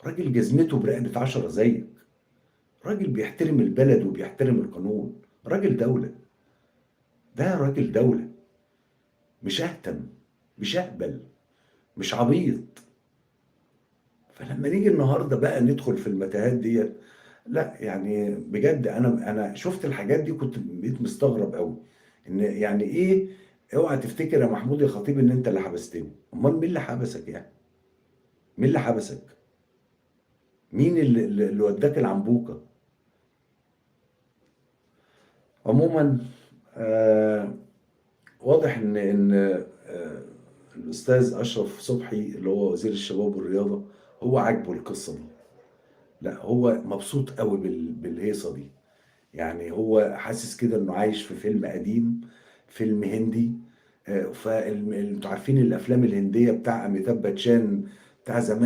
راجل جزمته برقبة 10 زيك، راجل بيحترم البلد وبيحترم القانون، راجل دولة. ده راجل دولة، مش أهتم، مش أهبل، مش عبيط. فلما نيجي النهارده بقى ندخل في المتاهات ديت، لا يعني بجد انا شفت الحاجات دي كنت بقيت مستغرب قوي. ان يعني ايه؟ اوعى تفتكر يا محمود يا خطيب ان انت اللي حبستني. امال مين اللي حبسك يعني؟ مين اللي حبسك؟ مين اللي وداك العنبوكه؟ عموما آه واضح ان الاستاذ اشرف صبحي اللي هو وزير الشباب والرياضه هو عاجبه القصه دي. لا هو مبسوط قوي بالهيصه دي. يعني هو حاسس كده انه عايش في فيلم قديم، فيلم هندي. فانتوا عارفين الافلام الهنديه بتاع اميتاب باتشان بتاع زمان.